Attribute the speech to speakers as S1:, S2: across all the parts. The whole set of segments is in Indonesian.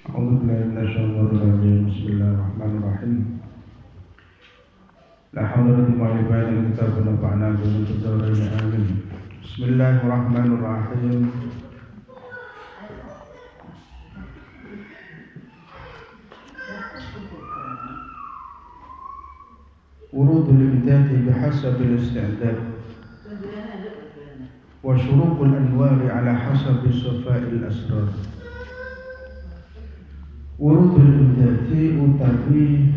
S1: أعوذ بالله من الشيطان الرجيم بسم الله الرحمن الرحيم لا حول ولا قوة إلا بالله الكتاب ونفعنا بما تدارين آمين بسم الله الرحمن الرحيم ورود الإمداد بحسب الاستعداد وشروق الأنوار على حسب صفاء الأسرار. Urudul imdadi utawi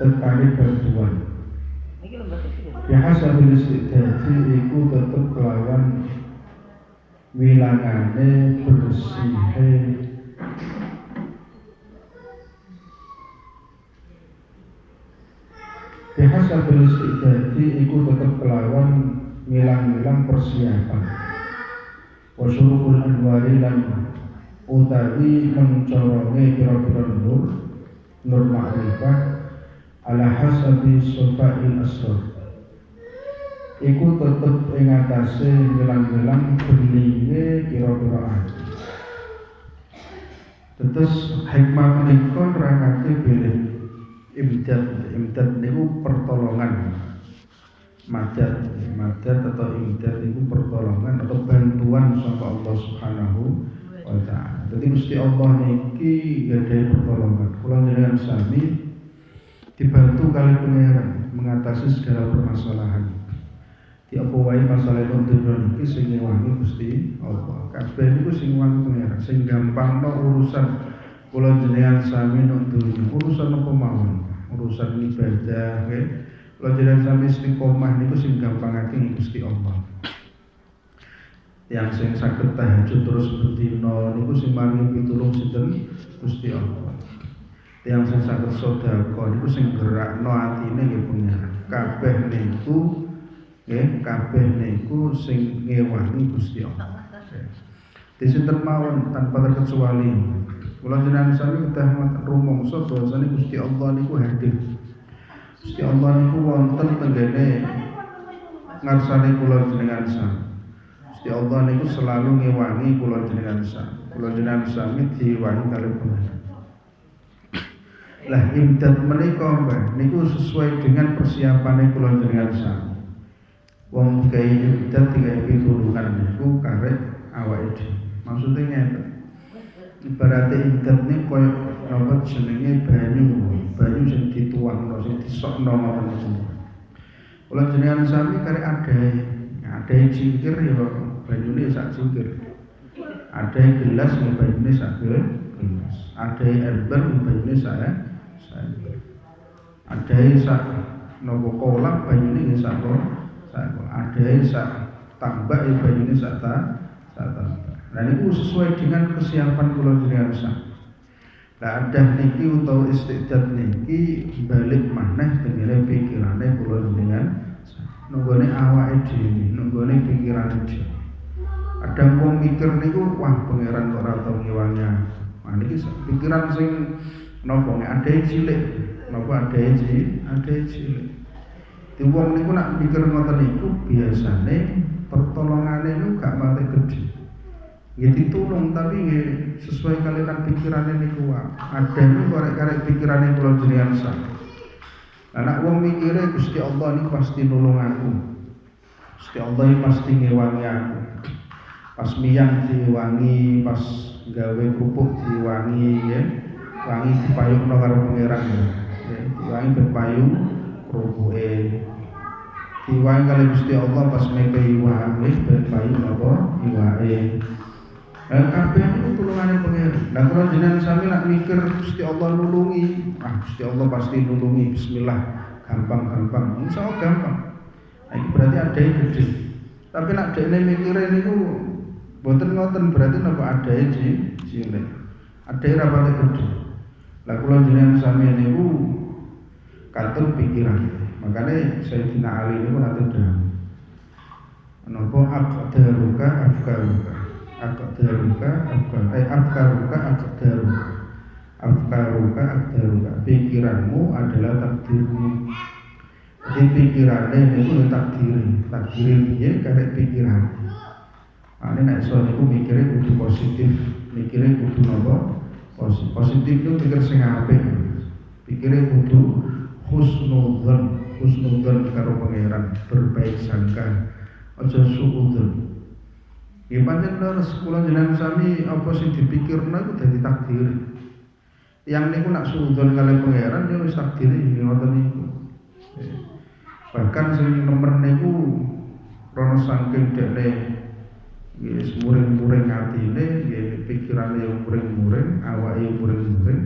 S1: tekani bantuan bihasabil istidadi iku tetep kelawan wilangane bersihe bihasabil istidadi iku tetep kelawan milang-milang persiapan wasyurukul anwari lan utawi mencoronge kira-kira nur ma'rifah ala hasabi sofa'il asrar iku tetep ing atase milang-milang beninge kira-kira ati. Terus hikmah menika nerangake bilih imdad niku pertolongan. Madad atau imdad niku pertolongan atau bantuan saka Allah Subhanahu wa ta'ala. Jadi Gusti Allah niki gadhahi pertolongan. Kula njenengan sami dibantu kali pangeran mengatasi segala permasalahan. Di apa wae masalah dunya niki sing ngewangi Gusti Allah. Kabeh niku sing ngewangi pangeran, sing gampangno urusan kula njenengan sami nek dunya. Urusan apa mawon? Urusan ibadah, nggih. Kula njenengan sami istiqomah niku sing gampangake Gusti Allah. Yang sing saged tahajud terus bendina niku sing maringi pitulung sinten Gusti Allah. Yang sing saged sedekah niku sing gerakno atine nggih pangeran. Kabeh niku sing ngewangi Gusti Allah. Disinten mawon tanpa terkecuali. Kula jenengan sami kedah rumangsa bahwasane Gusti Allah niku hadir. Gusti Allah niku wonten tenggene ngarsane kula jenengan sami. Gusti Allah niku selalu ngewangi kula jenengan sami. Kula jenengan sami diwangi kalih pangeran. Lah imdad menika niku sesuai dengan persiapane kula jenengan sami. Wong gawe imdad digawe pitulungan niku karek awake dhewe. Maksude ngeten. Ibarate imdad niku koyo napa jenenge banyu sing dituangno sing disokno ngoten niku. Kula jenengan sami karek adahe cingkir ya banyune sak cingkir. Ada gelas ya banyune sak gelas. Ada ember banyune sak ember. Ada sak nopo kolam banyune sak kolam. Ada sak tambak ya banyune sak tambak. Nah niku sesuai dengan kesiapan kula jenengan sak. Lah adah niki utawa istidad niki balik maneh tengene pikirane kula jenengan nunggone awake dhewe, nunggone pikirane dhewe. Ada wong mikir niku wah pangeran kok ora tau ngewangi. Nah niki pikiran sing napa adae cilik, napa adae cilik. Di wong niku nak mikir ngoten niku biasane pertolongane niku gak mate gedhe. Nggih ditulung tapi nggih sesuai kalian pikirane niku wae. Ada niku karek pikirane kula jenengan sak. Anak wong mikire Gusti Allah ini pasti nulung aku. Gusti Allah ini pasti ngewangi aku. Pas miyang diwangi, pas gawe kerupuk diwangi ya. Wangi dipayungno karo pangeran ya. Diwangi berpayung kerupuke. Diwangi kali Gusti Allah pas mepehi wae berpayung apa iwake. Kabeh niku tulungane pangeran. Lah kula jenengan sami nak mikir Gusti Allah nulungi, Gusti Allah pasti nulungi. Bismillah, gampang. Insyaallah gampang. Nah, iki berarti adae gede. Tapi nak dekne mikire niku mboten ngoten berarti napa adae cilik. Adae ra pati gede. Lah kula jenengan sami niku katut pikiran. Makane Sayyidina Ali niku nate dawuh. Napa aqdaruka afkaruka. Afkaruka pikiranmu adalah takdirmu. Jadi pikirannya itu takdir piye karek pikiran. Ane nek iso niku mikire kudu positif, mikire kudu napa? Positif itu pikir sing apik. Pikire kudu husnudzon karo pangeran, berbaik sangka, aja suudzon. Ya pancen leres kula jenengan sami apa sing dipikirna iku dadi takdir. Yang niku nak suudzon kali pangeran ya wis takdir ngoten niku. Bahkan sing nemen niku rono saking dekne wis muring-muring atine, nggih pikirane yo muring-muring, awake yo muring-muring.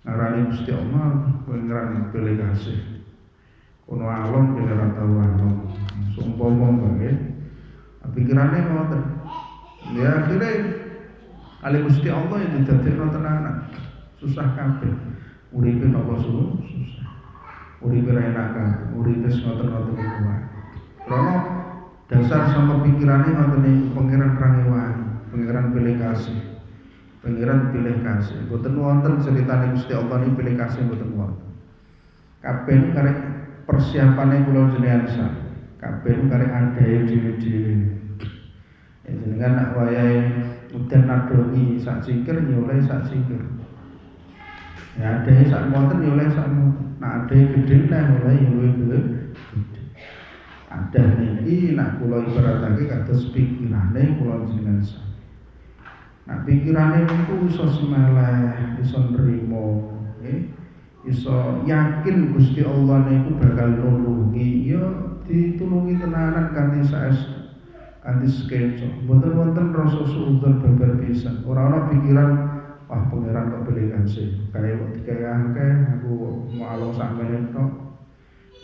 S1: Ngarani Gusti Allah pangeran pilih kasih. Kono alon kene ra tau alon. Sumpama nggih. Pikirane ngoten. Ya akhire ali Gusti Allah yang didadekno tenanan. Susah kabeh. Uripe napa susah. Uripe ra enak kabeh. Uripe ngoten-ngoten iku wae. Krana dasar sama pikirane ngoten niku pangeran rangewahi, pangeran pilih kasih. Pangeran pilih kasih. Mboten wonten critane Gusti Allah niki pilih kasih mboten wonten. Kabeh karek persiapane kula jenengan sak. Kabeh karek adae dhewe-dhewe. Ya jenengan nak wayahe udan nadoni sak sikir ya oleh sak sikir. Ya adae sak monten ya oleh sak monten. Nak adae gedhe neh oleh ya luwih gedhe. Adah niki nak kula ibaratake kados pikirane kula jenengan sak. Nah pikirane niku iso semeleh, iso nrimo, iso yakin Gusti Allah niku bakal nulungi, ya ditulungi tenanan kanthi saestu, kanthi sekeco. Mboten wonten rasa suudzon babar pisan. Ora ana pikiran wah pangeran kok pilih kasih. Kaya kok dikae akeh aku mau alung sakmene tok.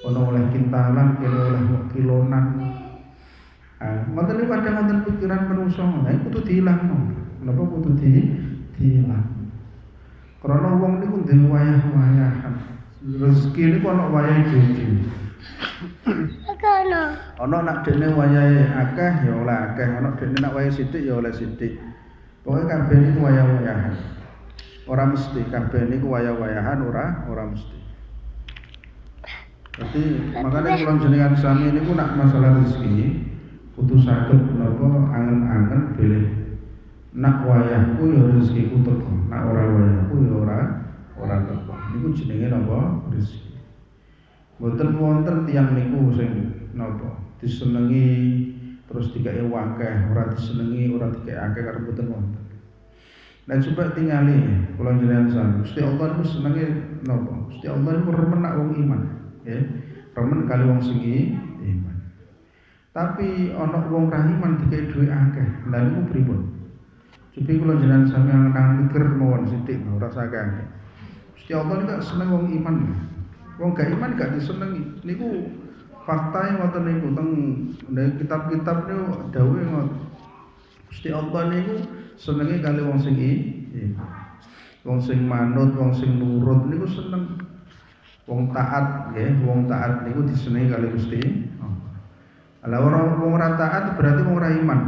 S1: Ono oleh kintalan, kene oleh kilonan. Ngoten niku kadang wonten pikiran manungsa, lha kudu diilangno. Napa kudu diilang? Karena wong niku duwe wayah-wayahan. Rezeki niku ana wayahe dhewe. Ana nak dene wayahe akeh ya oleh akeh, ana dene nak wayahe sithik ya oleh sithik. Pokoke kabeh niku wayah-wayahan. Ora mesti kabeh niku wayah-wayahan, ora mesti. Jadi makanya kula jenengan sami niku nak masalah rezeki kudu saged menapa angen-angen bilih nak wayahku ya rezekiku teko, nak ora wayahku ya ora teko. Niku jenenge napa? Rezeki. Mboten wonten tiyang niku sing napa disenengi terus dikake akeh, ora disenengi, ora dikake akeh karo mboten wonten. Lan coba tingali kula jenengan sami. Gusti Allah niku senenge napa? Gusti Allah niku remen nak wong iman, ya. Remen kali wong sing iman. Tapi ana wong ra iman dikake dhuwit akeh. Lha niku pripun? Jadi kalau jenengan sami angen mikir mawon sithik ora sakake. Gusti Allah niku seneng wong iman. Wong gak iman gak disenengi. Niku fakta ngoten niku teng kitab-kitab niku dawuhe ngoten. Gusti Allah niku senenge kali wong sing wong sing manut, wong sing nurut niku seneng. Wong taat nggih, wong taat niku disenengi kali Gusti Allah. Lah wong ora taat berarti wong ora iman.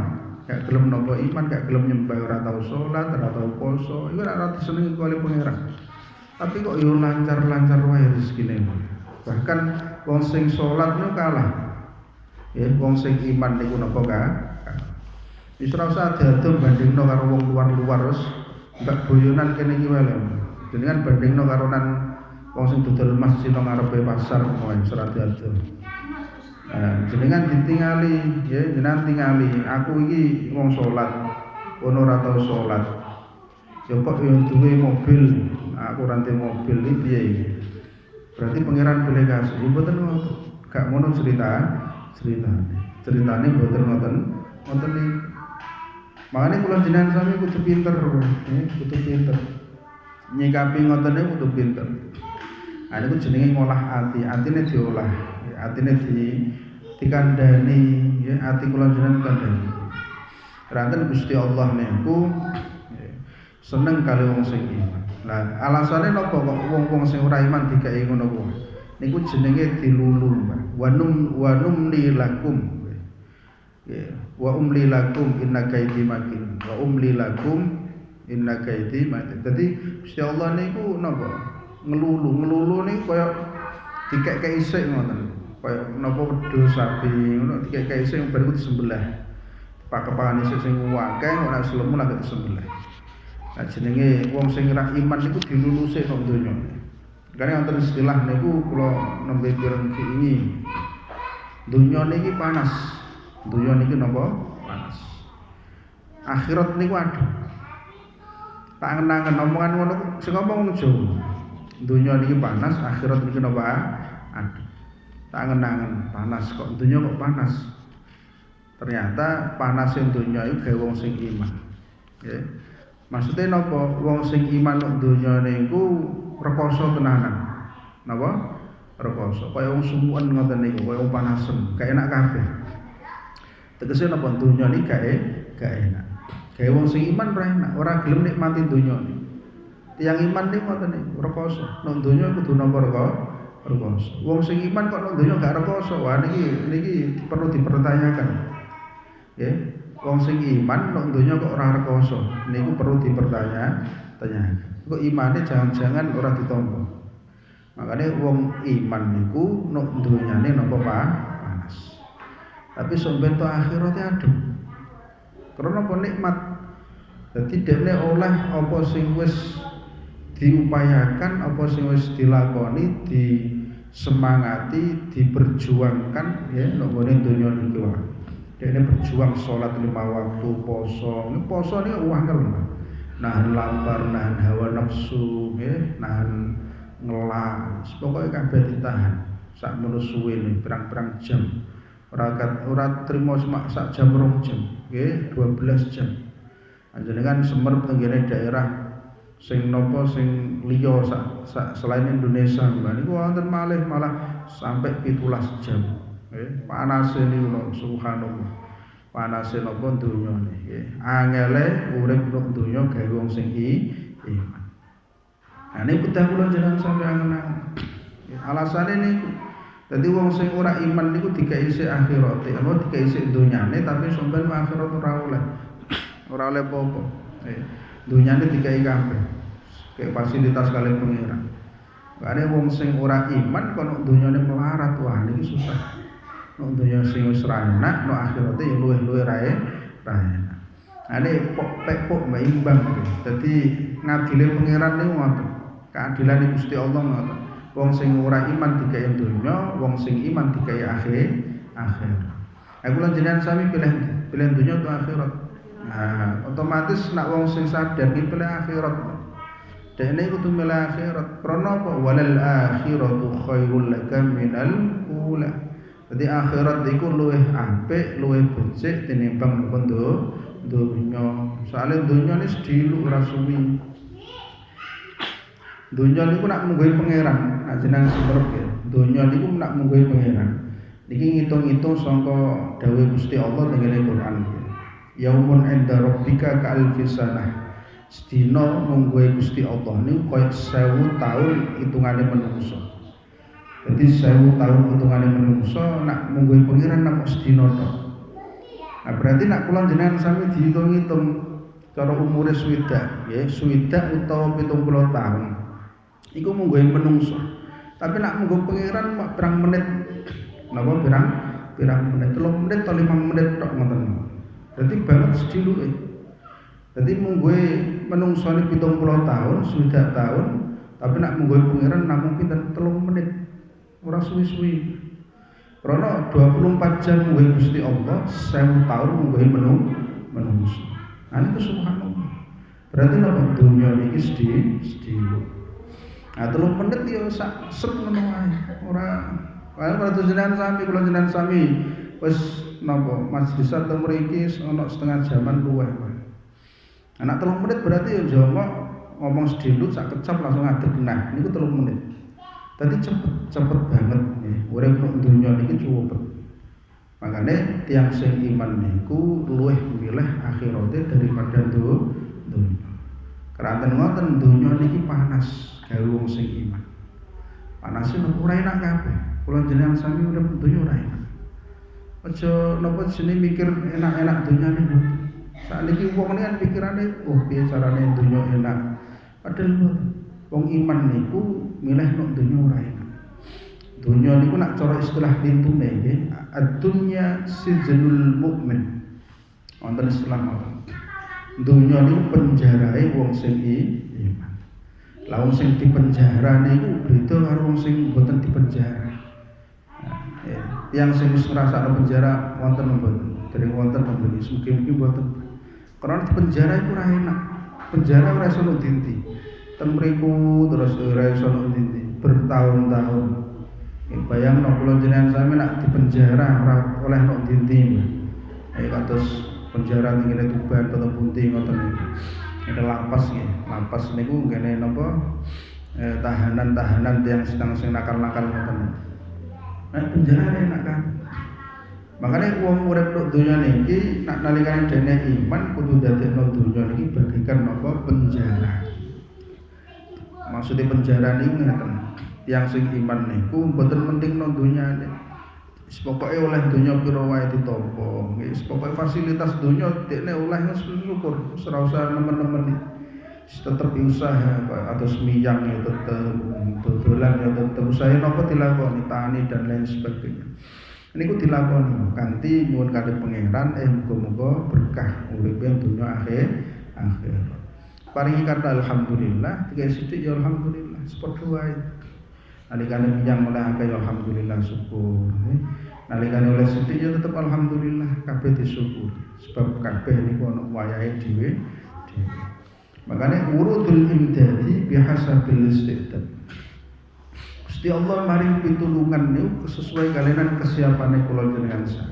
S1: Gak gelem nopo iman, gak gelem nyembah, ora tau salat, ora tau poso, iku ora disenengi oleh pangeran. Tapi kok yo lancar-lancar wae rezekine. Bahkan wong sing salat niku kalah. Ya, wong sing iman niku napa wis ora usah diadum bandingno karo wong luar-luar wis mbak boyonan kene iki wae lho. Jenengan bandingno karo nan wong sing dodol masjid nang ngarepe pasar wae ora diadum. Jenengan ditingali, ya jenengan tingali. Aku iki wong salat, ono ora tau salat. Ya kok yo duwe mobil, aku ora ndek mobil iki piye iki? Berarti pangeran pilih kasih. Mboten ngoten. Gak ngono ceritane. Ceritane mboten ngoten iki. Makane kula jenengan sami kudu pinter, ya, kudu pinter. Nyikapi ngoten niku kudu pinter. Niku jenenge ngolah ati, atine diolah. Atine dikandani, ya ati kula jenengan kandhani. Ranten Gusti Allah niku seneng kali wong sing iman. Lah alasane napa kok wong-wong sing ora iman dikai ngono kuwi? Niku jenenge dilulu, Mbak. Wa numli lakum. Ya, wa umli lakum inna kaidi makin. Wa umli lakum inna kaidi makin. Dadi Gusti Allah niku napa? Ngelulu niku kaya dikek-kek isik ngoten. Kaya napa wedhus sapi ngono dikek-kek isik bar iku disembelih. Pakepan isik sing akeh ora selemu lagi disembelih. Nah jenenge wong sing ora iman niku dilulusi nang donya. Karena wonten istilah niku kula nembe pireng ini. Donya niki panas. Donya niki napa? Panas. Akhirat niku aduh. Tak ngenangen omongan ngono sing ngomong Jawa. Donya niki panas, akhirat niki napa? Aduh. Tak ngenangen panas kok donya kok panas. Ternyata panas sing donya iku gawe wong sing iman. Nggih. Maksudnya napa? Wong sing iman nang donya niku rekoso tenanan. Napa? Rekoso. Kaya wong sumuken ngoten niku, kaya wong panasen, gak enak kabeh. Tegese napa donya niki gak enak. Gawe wong sing iman ora enak, ora gelem nikmati donya niki. Tiyang iman niku ngoten niku, rekoso. Nang donya kudu napa rekoso. Wong sing iman kok nang donya gak rekoso. Wah niki perlu dipertanyakan. Ya, wong sing iman nang donya kok ora rekoso. Niku perlu dipertanyakan. Kok imane jangan-jangan ora ditampa. Makanya wong iman niku nok donyane napa panas. Tapi sampeyan to akhirate aduh. Karena apa nikmat. Dadi dekne oleh apa sing wis diupayakan, apa sing wis dilakoni, disemangati, diperjuangkan ya nek ngene donya niku wae. Dekne berjuang salat 5 waktu, poso. Ini poso niku angel. Nahan lapar, nahan hawa nafsu, ya, nahan ngelak, pokoknya kabeh ditahan. Sak menuh suwene pirang-pirang jam. Ora trimo sak jam 2 jam, nggih, 12 jam. Panjenengan semerep tenggene daerah sing napa sing liya sak selain Indonesia niku wonten malah sampai 17 jam. Nggih, panase niku subhanallah. Panase napa donya niki. Angele urip nang donya gawe wong sing iman. Nah niku kudu kula jenengan sampe angen-angen. Alasane niku dadi wong sing ora iman niku dikai isih akhirate, apa dikai isih donyane tapi sampeyan akhirat ora oleh. Ora oleh apa-apa. Donyane dikai kabeh. Kayak fasilitas kali pengiran. Karena wong sing ora iman kono donyane melarat wah niki susah. Nek donya sing wis ra enak, nek akhirate ya luwih-luwih ra enak. Ane pok mbaimbang gitu. Dadi ngadile pangeran niku ngoten. Keadilan Gusti Allah ngoten. Wong sing ora iman dikai donya, wong sing iman dikai akhirat. Aku lan jenengan sami pilih donya atau akhirat. Nah, otomatis nek wong sing sadar iki pilih akhirat. Dene kudu milih akhirat. Krana apa? Walal akhiratu khairul laka minal ula. Jadi akhirat iku luwih apik, luwih becik tinimbang donya. Soale donya iki sedilu ora suwi. Donya niku nak mungguhi pangeran, nek jenengan semerep ya. Donya niku nak mungguhi pangeran. Niki ngitung-ngitung sangka dawuh Gusti Allah tengene Quran. Yaumun 'inda rabbika ka'alfi sanah. Sedina mungguhi Gusti Allah niku kaya 1000 taun hitungane manungsa. Jadi 1000 tahun hitungane menungso nak mungguhi pangeran namung sedina tok. Nah berarti nak kula jenengan sami dihitung-hitung cara umure swidak, nggih, swidak utawa 70 tahun. Iku mungguhi menungso. Tapi nak mungguhi pangeran mak pirang menit. Napa pirang menit? 3 menit atau 5 menit tok ngoten. Dadi banget sediluke. Dadi mungguhi menungsone 70 tahun, swidak tahun, tapi nak mungguhi pangeran namung pinten 3 menit. Ora suwi-suwi. Karena 24 jam mungguhi Gusti Allah, 1000 tahun mungguhi menungso. Nah niku subhanallah. Berarti napa dunya niki sedih. Nah 3 menit ya sak set ngono wae. Ora kaya jenengan sami kula jenengan sami wis napa majelis teng mriki ana setengah jaman luwih wae. Anak 3 menit berarti ya jongkok ngomong sedhilut sak kecap langsung ngadeg nah niku 3 menit. Tadi cepet banget nih, urip nang dunya niki cepet. Makane tiyang sing iman niku luwih milih akhirate daripada dunya. Keranten ngoten dunya niki panas gawe wong sing iman. Panase ora enak kabeh. Kula jenengan sami urip dunya ora enak. Aja napa jenenge mikir enak-enak dunya niku. Sakniki wong kan pikirane piye carane dunya enak. Padahal wong iman niku milih nek dunya ora enak. Dunya niku nak cara istilah tintune nggih, ad-dunya sijnul mukmin. Wonten istilah ngoten. Dunya niku penjarae wong sing iman. Lah wong sing dipenjara niku beda karo wong sing mboten dipenjara. Yang sing wis ngrasakno penjara wonten mboten? Dereng wonten mboten? Mugi-mugi mboten. Karena dipenjara iku ora enak. Penjara ora iso dinti. Teng mriku terus ora iso dinti bertahun-tahun. Bayangno kula jenengan sami nak dipenjara ora oleh nok dinti. Kados penjara ngene Tuban atau Bunti ngoten niku. Ada lapas nggih. Lapas niku ngene napa? Tahanan-tahanan yang sedang sing nakal-nakal ngoten. Nah, penjara enak kan. Makanya wong urip tok donya niki nak nalikane dene iman kudu dadekno donya niki bagikan napa penjara. Maksudnya penjara niku ngeten. Yang sing iman niku mboten pentingno donyane. Pokoke oleh donya pira wae ditampa. Wis pokoke fasilitas donya dekne oleh syukur, ora usah nemen-nemen. Tetep usaha atau semiyang ya tetep dodolan ya tetep usaha napa dilakoni tani dan lain sebagainya. Niku dilakoni kanthi nyuwun kadhe pangeran muga-muga berkah uripe donya akhir. Paringi kata alhamdulillah, tiga sithik ya alhamdulillah, sepadha wae. Nalikane miyang oleh akeh alhamdulillah syukur. Nalikane oleh sithik ya tetep alhamdulillah kabeh disyukur. Sebab kabeh niku ana wayahe dhewe. Makanya urudul imdadi bihasabil istidad. Gusti Allah maring pitulungan niku sesuai kalian kesiapane kula jenengan sak.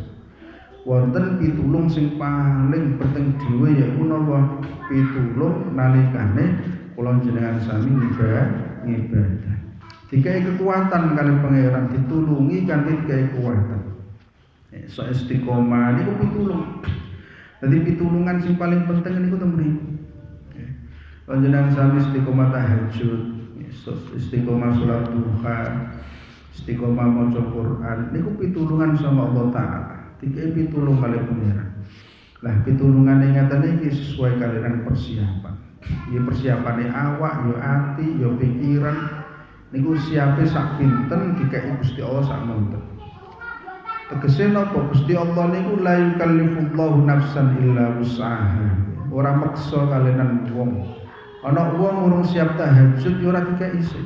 S1: Wonten pitulung sing paling penting dhewe ya menawa pitulung nalikane kula jenengan sami ngibadah. Dikai kekuatan kalian pangeran ditulungi kanthi dikai kekuatan. So istiqomah niku pitulung. Dadi pitulungan sing paling penting niku teng mriku. Panjenengan sami istiqomah tahajud, istiqomah salat duha, istiqomah maca Quran niku pitulungan sama Allah taala. Tiga pitulung kali pangeran. Lah pitulungan ingatan iki sesuai kalian persiapan. Ya persiapane awak, ya ati, ya pikiran niku siape sak pinten dikai Gusti Allah sak monten. Tegese napa Gusti Allah niku la yukallifullahu nafsan illa wus'aha. Ora maksa kalian wong. Ana wong urung siap tahajud ya ora dikai isih.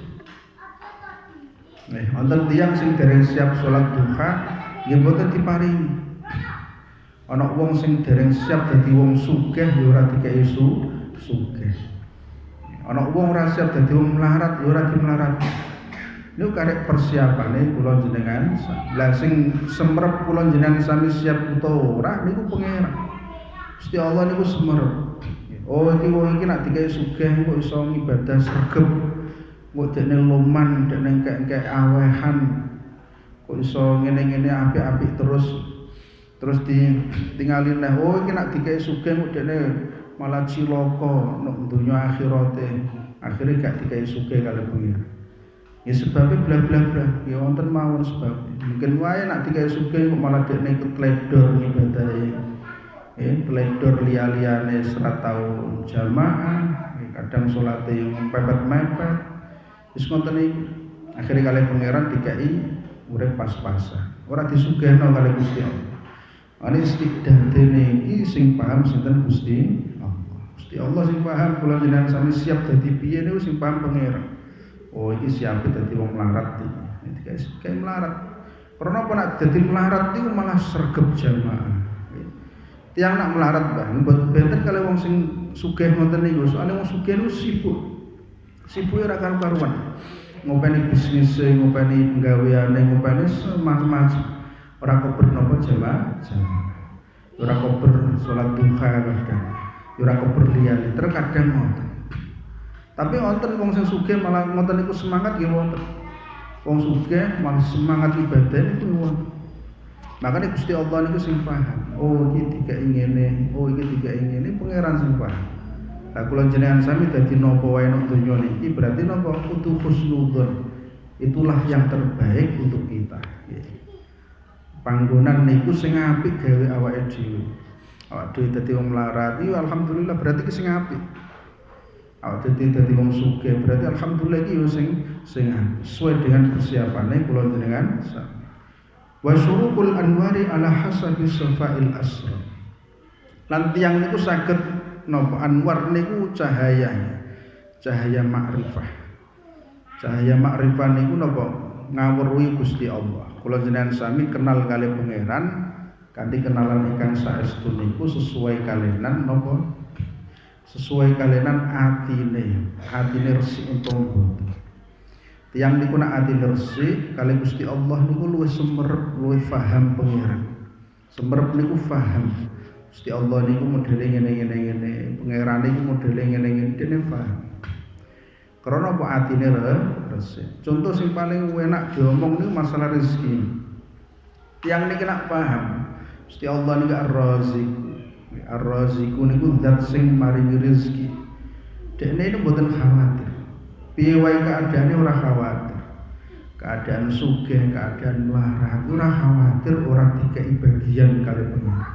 S1: Wonten tiyang sing dereng siap salat duha nggih mboten diparingi. Ana wong sing dereng siap dadi wong sugih ya ora dikai sugih. Ana wong ora siap dadi wong melarat ya ora dimelarat. Niku karek persiapane kula jenengan. Lah sing semrep kula jenengan sami siap utawa ora niku pangeran. Gusti Allah niku semrep. Oh iki wong iki nak dikai sugih kok iso ngibadah sregep. Kok dekne loman, dekne kek awehan. Kok iso ngene-ngene apik-apik terus ditinggalin neh. Oh iki nak dikai sugih kok dekne malah cilaka nek donya akhirate. Akhire gak dikai sugih kali pengira. Ya sebabnya bla-bla-bla. Ya wonten mawon sebab. Mungkin wae nak dikai sugih kok malah dekne ketledor ngibadahe. Teledor liya-liyane serat tau jamaah, kadang salate yang mepet-mepet. Wis ngoten iki. Akhire kalih pangeran dikai urip pas-pasan. Ora disugihno kalih Gusti Allah. Ane istidadene iki sing paham sinten Gusti Allah. Gusti Allah sing paham kula jenengan sami siap dadi piye niku sing paham pangeran. Oh iki siap dadi wong melarat iki. Dikai melarat. Karena apa nak dadi melarat niku malah sregep jamaah. Tiang nak melarat bang, benten kalau wong sing sugih ngoten niku, soalnya wong sugih niku sibuk. Sibuke ora karu-karuan. Ngopeni bisnis, ngopeni penggaweane, ngopeni semacam-macam. Ora kober napa jamaah. Ora kober salat duha kadang. Ora kober liyane, terkadang ngoten. Tapi wonten wong sing sugih malah ngoten niku semangat nggih wonten. Wong sugih malah semangat ibadah niku wonten. Makanya Gusti Allah niku sing paham. Oh iki dikai ngene, oh iki dikai ngene pangeran sing paham. Lah kula jenengan sami dadi napa wae nek donya niki berarti napa kudu husnudzon. Itulah yang terbaik untuk kita. Panggonan niku sing apik gawe awake dhewe. Awake dhewe dadi wong melarat iki alhamdulillah berarti ki sing apik. Awake dhewe dadi wong sugih berarti alhamdulillah iki yo sing sesuai dengan persiapane kula jenengan sami. Wa syurukul anwari ala hasabi safa'il asra. Lan tiyang niku saged napa anwar niku cahaya makrifah. Cahaya makrifah niku napa ngawruhi Gusti Allah. Kula jenengan sami kenal kali pangeran kanthi kenalan ingkang saestu niku sesuai kalenan napa? Sesuai kalenan atine resik untung. Tiyang niku nak atine resik kali Gusti Allah niku luwih semerep, luwih paham pangeran. Semerep niku paham. Gusti Allah niku modele ngene, pangeran niku modele ngene dene paham. Karena apa atine resik. Contoh sing paling enak diomong niku masalah rezeki. Tiyang niki nak paham. Gusti Allah niku Ar-Raziq niku zat sing maringi rezeki. Dekne itu mboten khawatir. Piye wae keadaane ora khawatir. Keadaan sugih, keadaan melarat ora khawatir, ora dikei bagian kali pangeran.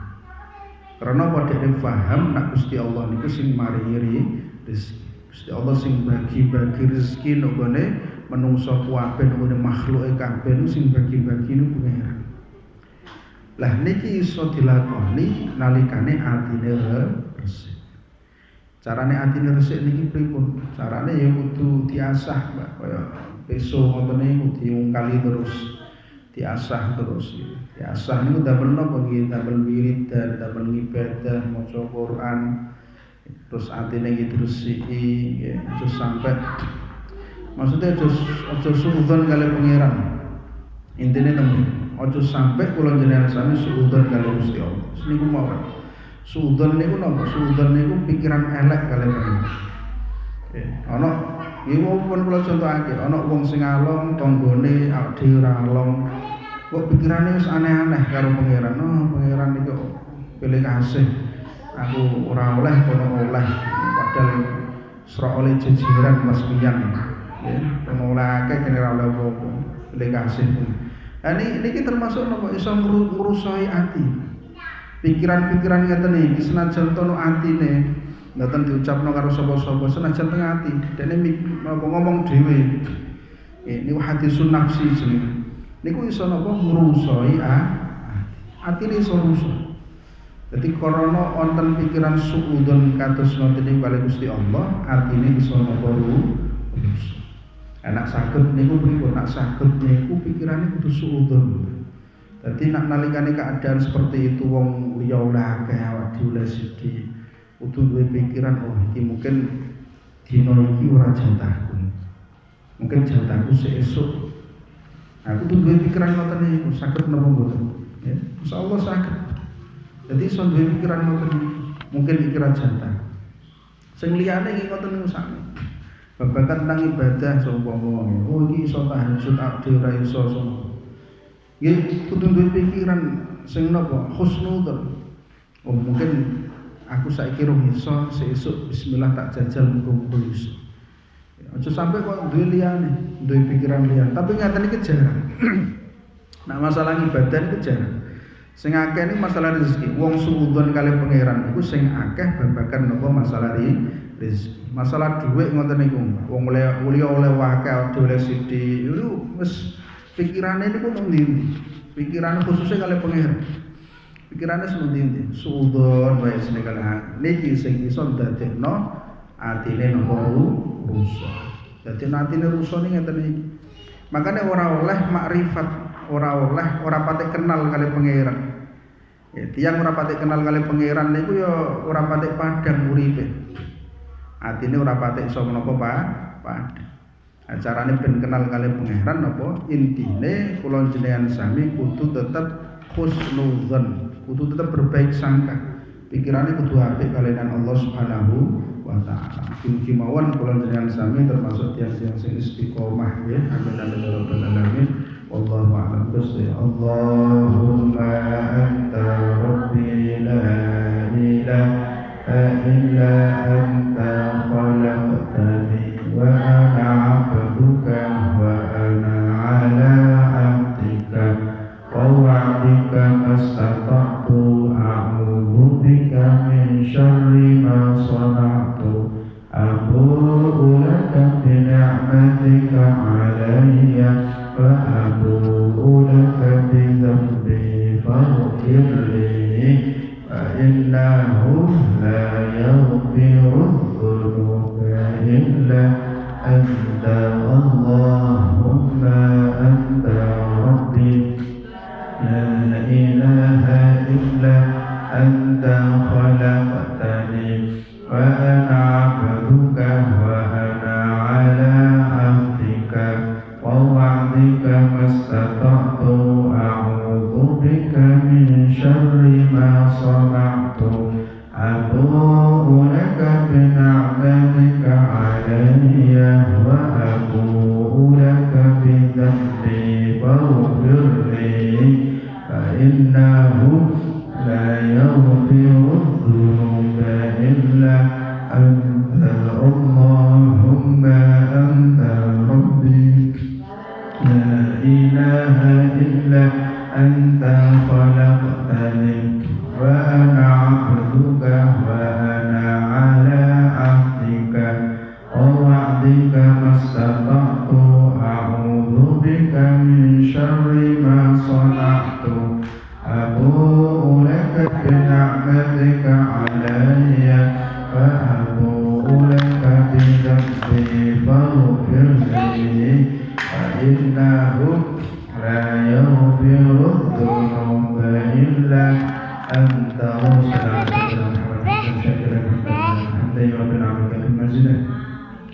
S1: Karena pada dekne paham nak Gusti Allah niku sing maringi rezeki. Gusti Allah sing bagi-bagi rezeki nggone menungso kuwabe nggone makhluke kabeh sing bagi-bagi niku pangeran. Lah niki iso dilakoni nalikane atine resik. Carane atine resik niki pripun? Carane ya kudu diasah, Mbak. Kaya peso ngoten niku diungkali terus, diasah terus. Diasah niku damel napa nggih? Damel wiridan, damel ibadah, maca Quran. Terus atine iki diresiki nggih, aja sampe maksudnya aja suudzon kali pangeran. Intine temen aja sampai kula jenengan sami suudzon kali Gusti Allah. Niku mawon. Suudzon niku napa? Suudzon niku pikiran elek kali panjenengan. Ana iki pun kula contohake, ana wong sing alon tanggane awake dhewe ora alon. Kok pikirane wis aneh-aneh karo pangeran. Oh, pangeran niku pilih kasih. Aku ora oleh kono oleh. Padahal sira oleh jejeran Mas Piyan. Nggih, kono oleh akeh kene ora oleh apa-apa. Pilih kasih. Niki termasuk napa iso ngrusahi ati. Pikiran-pikiran ngeten iki senajan tono atine mboten diucapno karo sapa-sapa senajan teng ati. Dene ngomong dhewe. Niku hadisun nafsi jenenge. Niku iso napa ngrusahi atine iso rusak. Dadi karana wonten pikiran suudzon kados ngoten niku kali Gusti Allah, atine iso napa rusak. Anak saged niku pripun? Nak saged niku pikirane kudu suudzon. Dadi nak nalikane keadaan seperti itu wong liya oleh akeh awak dhewe sithik. Kudu duwe pikiran oh iki mungkin dina iki ora jatahku. Mungkin jatahku sesuk. Aku kudu duwe pikiran ngoten niku saged napa mboten? Ya, insyaallah saged. Dadi iso duwe pikiran ngoten mungkin pikiran jatah. Sing liyane iki ngoten niku sami. Babagan tentang ibadah seumpama oh iki iso tahajud dhewe ora iso nggih kudu duwe pikiran sing napa husnudzon. Oh mungkin aku saiki rung iso sesuk bismillah tak jajal muga-muga iso. Aja sampai kok duwe liyane, duwe pikiran liyane, tapi ngaten iki jarang. Nah masalah ibadah iki jarang. Sing akeh iki masalah rezeki. Wong suudzon kali pangeran iku sing akeh babagan napa masalah rezeki. Masalah dhuwit ngoten niku. Wong oleh akeh oleh sithik. Iku wis pikirane niku nang ndi? Pikirane khususnya kali pangeran. Pikirane sing ndi? Suudzon wae sing kali niki sing iso dadekno atine napa rusak. Dadi atine rusak ning ngeten iki. Makane ora oleh makrifat, ora patek kenal kali pangeran. Ya, tiyang ora patek kenal kali pangeran niku ya ora patek padhang uripe. Atine ora patek iso menapa padhang. Acarane ben kenal kali pangeran napa intine kula jenengan sami kudu tetep husnudzon, kudu tetep berbaik sangka. Pikirane kudu apik kalian Allah Subhanahu wa taala. Mugi mawon kula jenengan sami termasuk tiyang-tiyang sing istiqomah ya. Amin amin ya rabbal alamin. Wallahu a'lam bishawab. Allahumma anta rabbi la ilaha illa anta khalaqtani wa ana 'abduka wa ana 'ala 'abdika wa wa'dika mastata'tu a'udzu bika min syarri ma sana'tu abu'u laka bi ni'matika 'alayya wa abu'u laka bi dhanbi faghfir li fa innahu la yaghfiru أنت اللهم أنت ربي لا إله إلا أنت خلقتني وأنا عبدك وأنا على عهدك ووعدك ما استطعت أعوذ بك من شر ما صنعت أبوء لك بنعمتك علي وأبوء لك بذنبي فاغفر لي فإنه لا يغفر الذنوب إلا أنت اللهم أنت ربي لا إله إلا أنت خلقتني وأنا عبدك وأنا على عهدك ووعدك ما استطعت أعوذ بك من شر ما صنعت أبوء لك بنعمتك علي وأبوء لك بذنبي فاغفر لي فإنه لا يغفر الذنوب إلا أنت رسول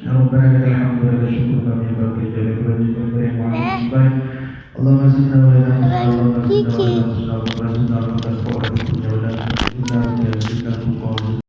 S1: ربنا لك الحمد ولك الشكر كما ينبغي لجلال وجهك وكريم وعظمتك اللهم زدنا ولا تنسنا اللهم زدنا ولا تنسنا اللهم زدنا ولا تنسنا